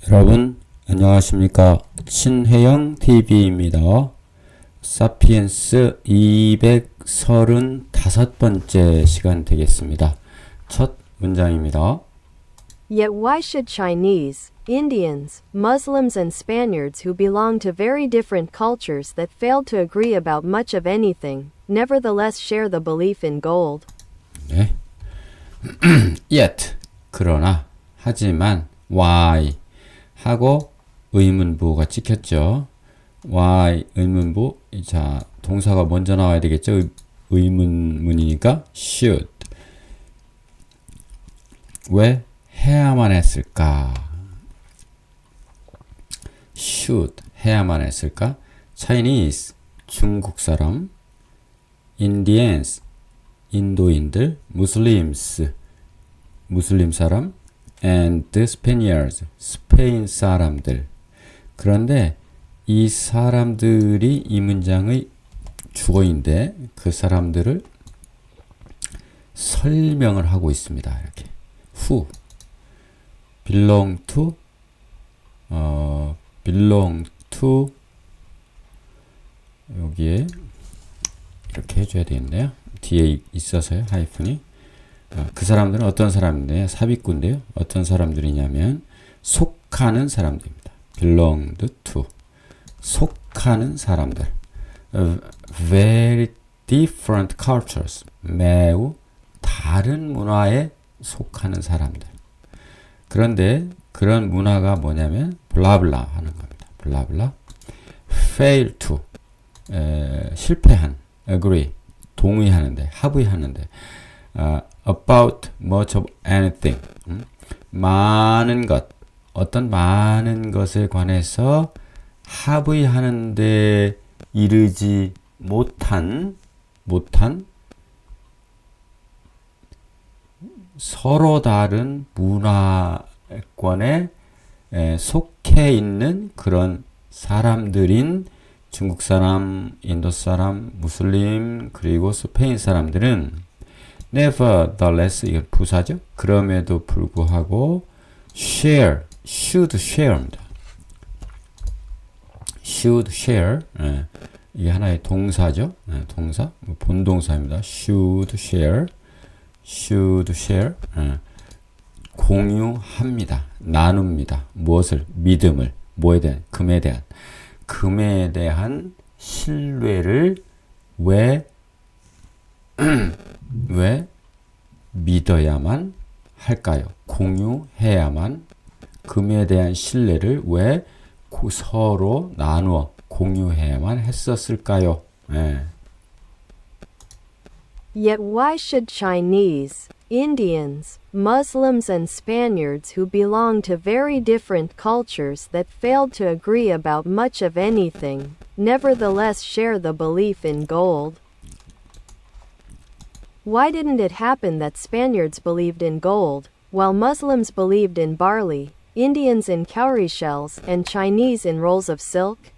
여러분 안녕하십니까. 신혜영 TV입니다. 사피엔스 235번째 시간 되겠습니다. 첫 문장입니다. Yet why should Chinese, Indians, Muslims and Spaniards who belong to very different cultures that failed to agree about much of anything, nevertheless share the belief in gold? 네. Yet 그러나 하지만 why 하고 의문부가 찍혔죠. why 의문부. 자, 동사가 먼저 나와야 되겠죠. 의문문이니까 should. 왜 해야만 했을까? should 해야만 했을까? Chinese 중국 사람, Indians 인도인들, Muslims 무슬림 사람, and Spaniards 스페인 사람들. 그런데 이 사람들이 이 문장의 주어인데 그 사람들을 설명을 하고 있습니다. 이렇게 who belong to 여기에 이렇게 해줘야 되겠네요. 뒤에 있어서요. 하이픈이. 그 사람들은 어떤 사람인데요? 삽입구인데요. 어떤 사람들이냐면 속하는 사람들입니다. belonged to 속하는 사람들. Very different cultures 매우 다른 문화에 속하는 사람들. 그런데 그런 문화가 뭐냐면 블라블라 하는 겁니다. 블라블라 fail to 실패한 agree 동의하는데 합의하는데 about much of anything 많은 것 어떤 많은 것에 관해서 합의하는데 이르지 못한 서로 다른 문화권에 속해 있는 그런 사람들인 중국 사람, 인도 사람, 무슬림 그리고 스페인 사람들은 nevertheless 이건 부사죠. 그럼에도 불구하고 share, should share입니다. should share 이게 하나의 동사죠. 동사 본동사입니다. should share 공유합니다. 나눕니다. 무엇을? 믿음을. 뭐에 대한? 금에 대한 신뢰를 왜 믿어야만 할까요? 공유해야만 금에 대한 신뢰를 왜 서로 나누어 공유해야만 했었을까요? Yet why should Chinese, Indians, Muslims and Spaniards who belong to very different cultures that failed to agree about much of anything, nevertheless share the belief in gold? Why didn't it happen that Spaniards believed in gold, while Muslims believed in barley, Indians in cowrie shells, and Chinese in rolls of silk?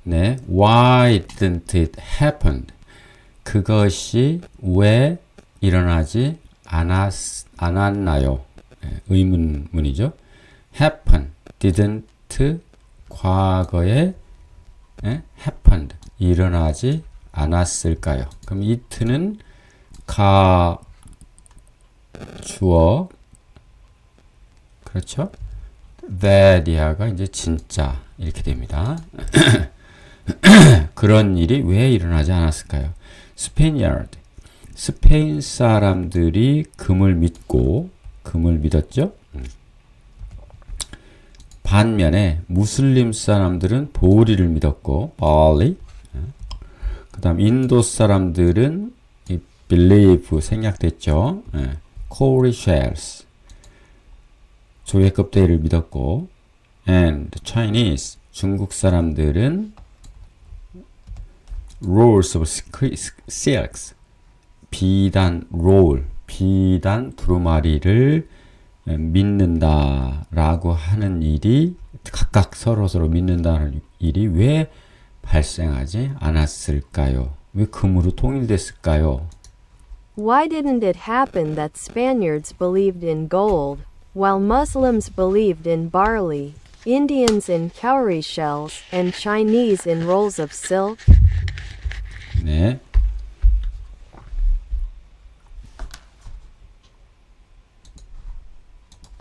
네, why didn't it happen? 그것이 왜 일어나지 않았나요? 의문문이죠. happen, didn't 과거에 happened 일어나지 않았을까요? 그럼 it는 주어 그렇죠? that이야가 이제 진짜 이렇게 됩니다. 그런 일이 왜 일어나지 않았을까요? Spaniard 스페인 사람들이 금을 믿었죠. 반면에 무슬림 사람들은 보리를 믿었고 barley 그 다음 인도 사람들은 believe 생략됐죠. cowrie shells 조개 껍데기를 믿었고 and Chinese 중국 사람들은 rolls of silks 비단 두루마리를 믿는다라고 하는 일이 각각 서로 믿는다는 일이 왜 발생하지 않았을까요? 왜 금으로 통일됐을까요? Why didn't it happen that Spaniards believed in gold, while Muslims believed in barley, Indians in cowrie shells, and Chinese in rolls of silk? 네.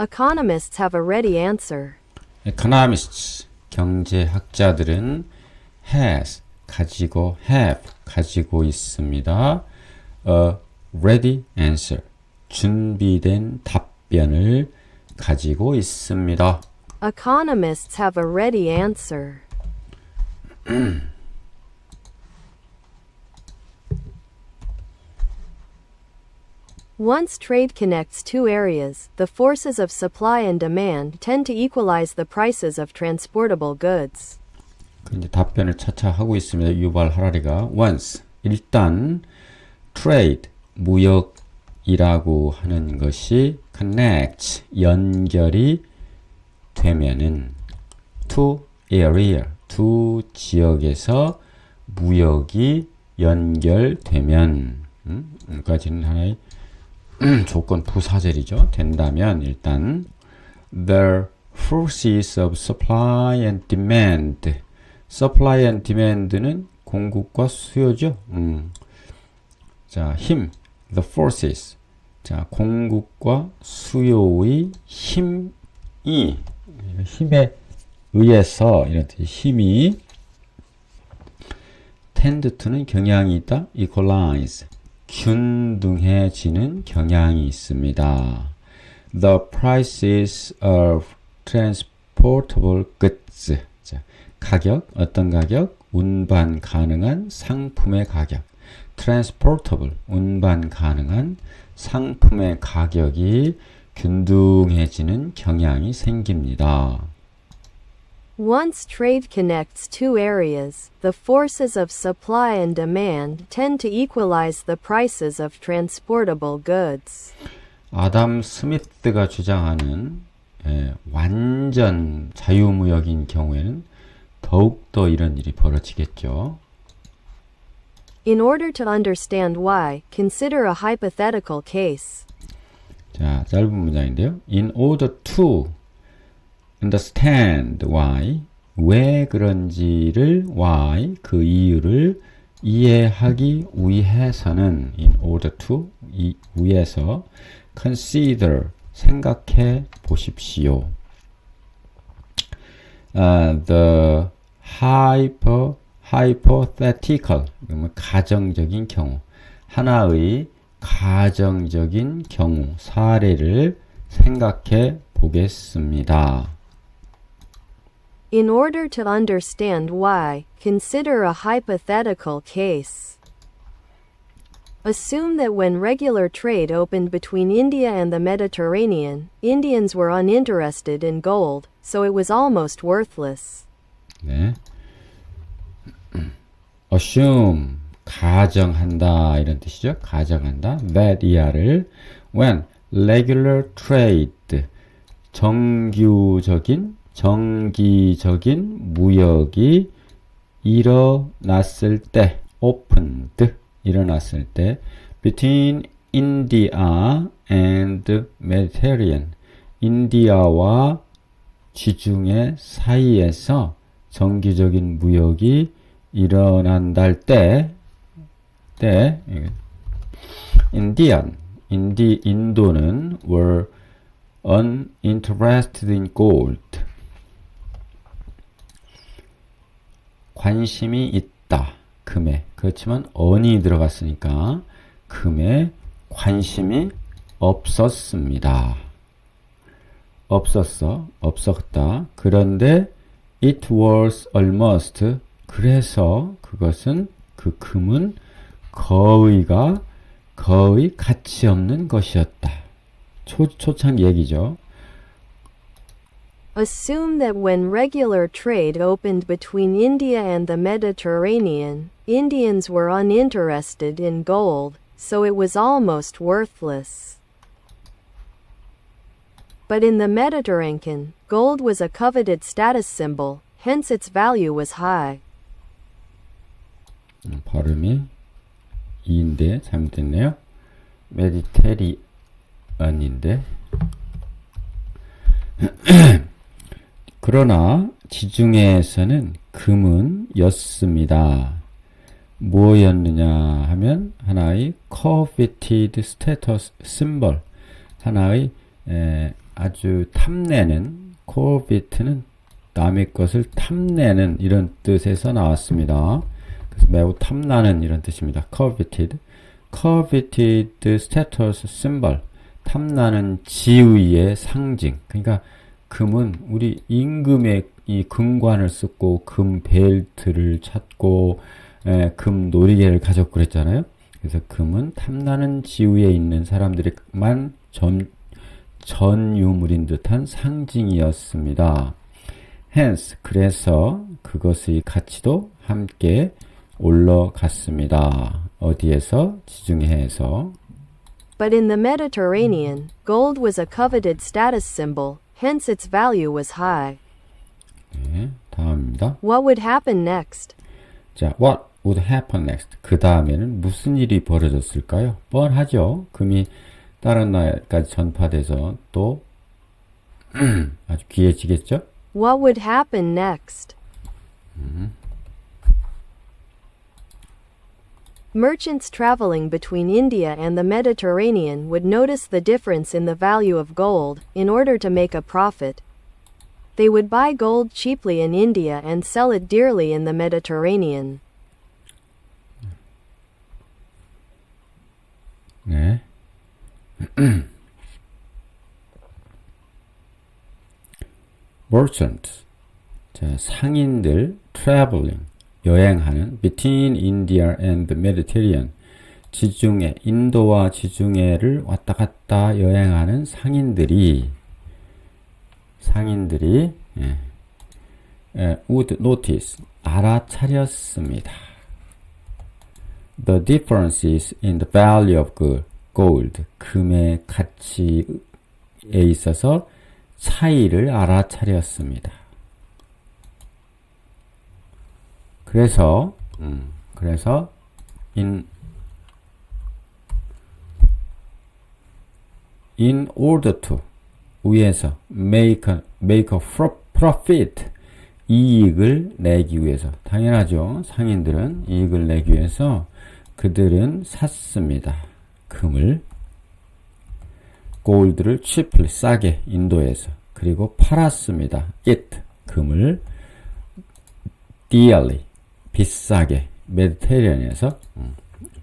Economists have a ready answer. economists, 경제학자들은 has, 가지고 있습니다. A ready answer, 준비된 답변을 가지고 있습니다. Economists have a ready answer. Once trade connects two areas, the forces of supply and demand tend to equalize the prices of transportable goods. 이제 답변을 차차 하고 있습니다. 유발 하라리가 once, 일단 trade, 무역이라고 하는 것이 connect, 연결이 되면은 to area, 두 지역에서 무역이 연결되면 여기까지는 하나의 조건 부사절이죠. 된다면 일단 the forces of supply and demand. supply and demand는 공급과 수요죠. 자, 힘. the forces. 자, 공급과 수요의 힘에 의해서 이런 뜻이 힘이 tend to는 경향이 있다. equalize. 균등해지는 경향이 있습니다. The prices of transportable goods. 자, 가격, 어떤 가격? 운반 가능한 상품의 가격. transportable, 운반 가능한 상품의 가격이 균등해지는 경향이 생깁니다. Once trade connects two areas, the forces of supply and demand tend to equalize the prices of transportable goods. 아담 스미스가 주장하는 완전 자유무역인 경우에는 더욱더 이런 일이 벌어지겠죠. In order to understand why, consider a hypothetical case. 자, 짧은 문장인데요. In order to understand why, 왜 그런지를 why, 그 이유를 이해하기 위해서는 in order to, 위해서 consider, 생각해 보십시오. The hypothetical, 가정적인 경우, 하나의 가정적인 경우, 사례를 생각해 보겠습니다. In order to understand why, consider a hypothetical case. Assume that when regular trade opened between India and the Mediterranean, Indians were uninterested in gold, so it was almost worthless. 네. assume, 가정한다 이런 뜻이죠. 가정한다. that 이하를 when regular trade, 정기적인 무역이 일어났을 때, opened, 일어났을 때, between India and Mediterranean, 인디아와 지중해 사이에서 정기적인 무역이 일어난달 때, 인도는 were uninterested in gold. 관심이 있다. 금에. 그렇지만 on이 들어갔으니까 금에 관심이 없었습니다. 없었다. 그런데 it was almost, 그래서 그것은, 그 금은 거의 가치 없는 것이었다. 초창 얘기죠. Assume that when regular trade opened between India and the Mediterranean, Indians were uninterested in gold, so it was almost worthless. But in the Mediterranean, gold was a coveted status symbol, hence its value was high. 발음이 이인데 잘못됐네요. 메디테리언인데 그러나 지중해에서는 금은 였습니다. 뭐였느냐 하면 하나의 coveted status symbol, 하나의 아주 탐내는, covet는 남의 것을 탐내는 이런 뜻에서 나왔습니다. 그래서 매우 탐나는 이런 뜻입니다. coveted status symbol, 탐나는 지위의 상징. 그러니까 금은 우리 임금의 이 금관을 쓰고 금 벨트를 찾고 금 놀이개를 가졌고 그랬잖아요. 그래서 금은 탐나는 지위에 있는 사람들만 전유물인 듯한 상징이었습니다. Hence, 그래서 그것의 가치도 함께 올라갔습니다. 어디에서? 지중해에서. But in the Mediterranean, gold was a coveted status symbol, hence its value was high. 네, 다음입니다. What would happen next? 자, what would happen next? 그 다음에는 무슨 일이 벌어졌을까요? 뻔하죠. 금이 다른 나라까지 전파돼서 또 아주 귀해지겠죠? What would happen next? Merchants traveling between India and the Mediterranean would notice the difference in the value of gold in order to make a profit. They would buy gold cheaply in India and sell it dearly in the Mediterranean. 네. Merchants, 자, 상인들, traveling, 여행하는, between India and the Mediterranean, 지중해, 인도와 지중해를 왔다 갔다 여행하는 상인들이 would notice, 알아차렸습니다. The differences in the value of gold, 금의 가치에 있어서 차이를 알아차렸습니다. 그래서 in order to, 위해서 make a profit, 이익을 내기 위해서, 당연하죠. 상인들은 이익을 내기 위해서 그들은 샀습니다. 금을, 골드를 cheaply, 싸게 인도에서, 그리고 팔았습니다. it, 금을 dearly, 비싸게 메디테리안에서.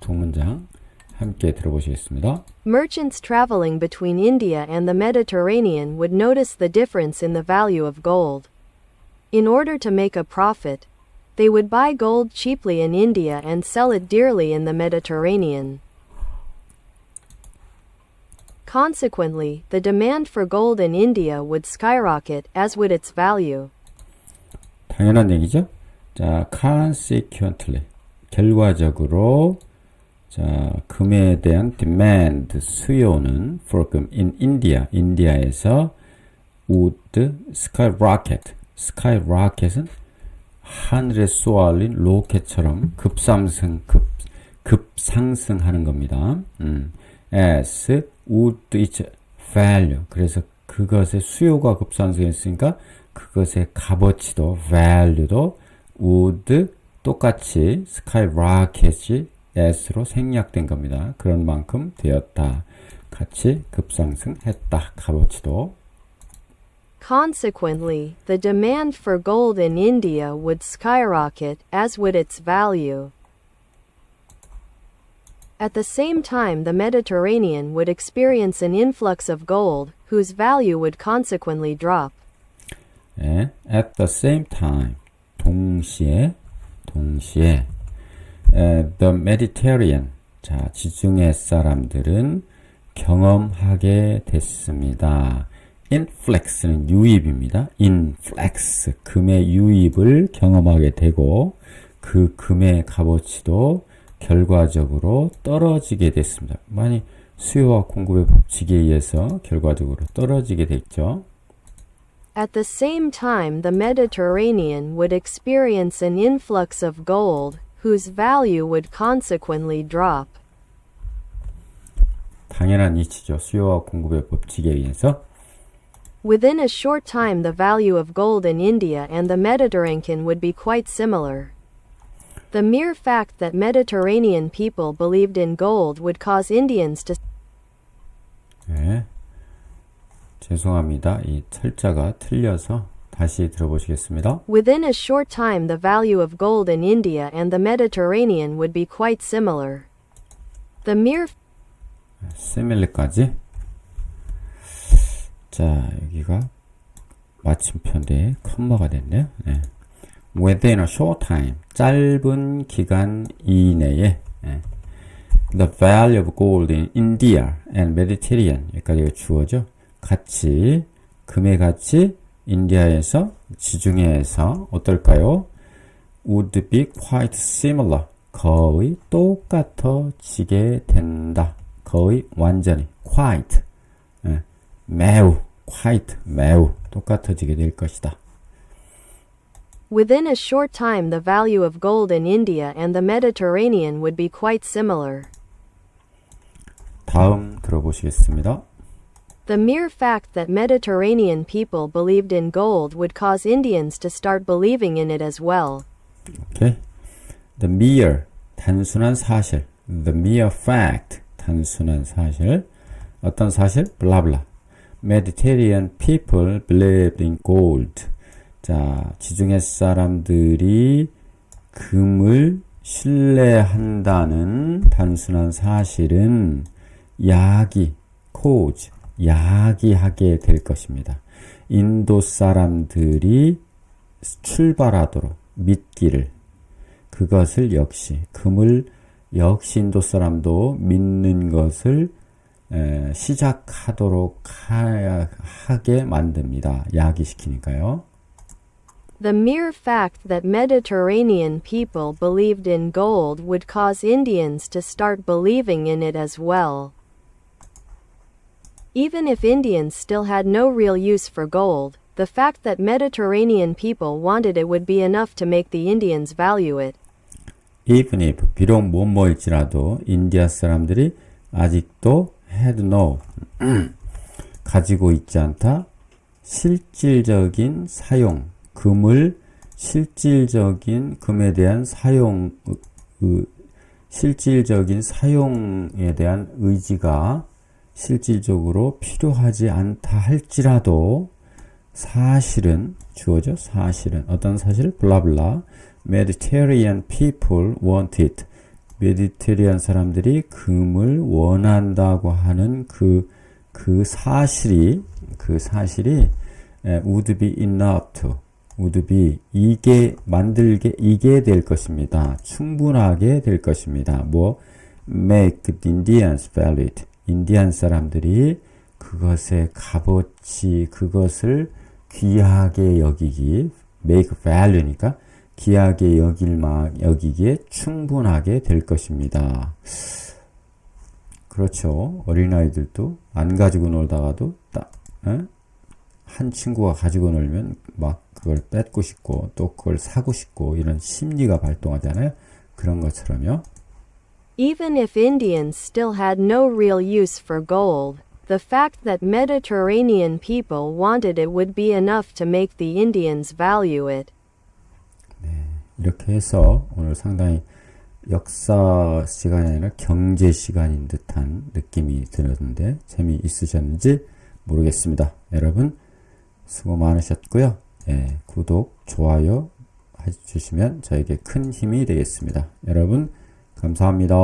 두 문장 함께 들어보시겠습니다. Merchants traveling between India and the Mediterranean would notice the difference in the value of gold. In order to make a profit, they would buy gold cheaply in India and sell it dearly in the Mediterranean. Consequently, the demand for gold in India would skyrocket, as would its value. 당연한 얘기죠. 자, consequently, 결과적으로, 자, 금에 대한 demand, 수요는 for 금 in India, 인디아에서 would skyrocket, skyrocket은 하늘에 쏘아올린 로켓처럼 급상승하는 겁니다. as would its value, 그래서 그것의 수요가 급상승했으니까 그것의 값어치도 value도 would 똑같이 skyrocket이 as로 생략된 겁니다. 그런 만큼 되었다. 같이 급상승했다. 값어치도. Consequently, the demand for gold in India would skyrocket, as would its value. At the same time, the Mediterranean would experience an influx of gold, whose value would consequently drop. 네, at the same time, 동시에 the Mediterranean, 자, 지중해 사람들은 경험하게 됐습니다. influx는 유입입니다. influx, 금의 유입을 경험하게 되고 그 금의 값어치도 결과적으로 떨어지게 됐습니다. 많이 수요와 공급의 법칙에 의해서 결과적으로 떨어지게 됐죠. At the same time, the Mediterranean would experience an influx of gold, whose value would consequently drop. 당연한 이치죠. 수요와 공급의 법칙에 의해서. Within a short time, the value of gold in India and the Mediterranean would be quite similar. The mere fact that Mediterranean people believed in gold would cause Indians to 네. 죄송합니다. 이 철자가 틀려서 다시 들어보시겠습니다. Within a short time, the value of gold in India and the Mediterranean would be quite similar. The mere similar까지. 자, 여기가 마침표인데 컴마가 됐네요. 네. Within a short time, 짧은 기간 이내에 the value of gold in India and Mediterranean 여기까지가 주어죠. 같이 금의 가치 인디아에서 지중해에서 어떨까요? Would be quite similar. 거의 똑같아지게 된다. 거의 완전히 quite 매우 quite 매우 똑같아지게 될 것이다. Within a short time, the value of gold in India and the Mediterranean would be quite similar. 다음 들어보시겠습니다. The mere fact that Mediterranean people believed in gold would cause Indians to start believing in it as well. 오케이. The mere 단순한 사실. The mere fact 단순한 사실. 어떤 사실? 블라블라. Mediterranean people believed in gold. 자, 지중해 사람들이 금을 신뢰한다는 단순한 사실은 야기하게 될 것입니다. 인도 사람들이 출발하도록 믿기를 그것을 금을 역시 인도 사람도 믿는 것을 시작하도록 하게 만듭니다. 야기시키니까요. The mere fact that Mediterranean people believed in gold would cause Indians to start believing in it as well. Even if Indians still had no real use for gold, the fact that Mediterranean people wanted it would be enough to make the Indians value it. Even if 비록 뭐일지라도 인디아 사람들이 아직도 had no 가지고 있지 않다 실질적인 사용 금에 대한 실질적인 사용에 대한 의지가 실질적으로 필요하지 않다 할지라도 사실은 주어져 사실은 어떤 사실 블라블라 Mediterranean people want it 메디테리안 사람들이 금을 원한다고 하는 그 사실이 would be enough to would be 이게 될 것입니다. 충분하게 될 것입니다. make the Indians value it 인디안 사람들이 그것의 값어치 그것을 귀하게 여기기 make value니까 귀하게 여기기에 충분하게 될 것입니다. 그렇죠. 어린아이들도 안 가지고 놀다가도 한 친구가 가지고 놀면 막 그걸 뺏고 싶고 또 그걸 사고 싶고 이런 심리가 발동하잖아요. 그런 것처럼요. Even if Indians still had no real use for gold, the fact that Mediterranean people wanted it would be enough to make the Indians value it. 이렇게 해서 오늘 상당히 역사 시간이 아니라 경제 시간인 듯한 느낌이 들었는데 재미있으셨는지 모르겠습니다. 여러분 수고 많으셨고요. 구독, 좋아요 해주시면 저에게 큰 힘이 되겠습니다. 여러분 감사합니다.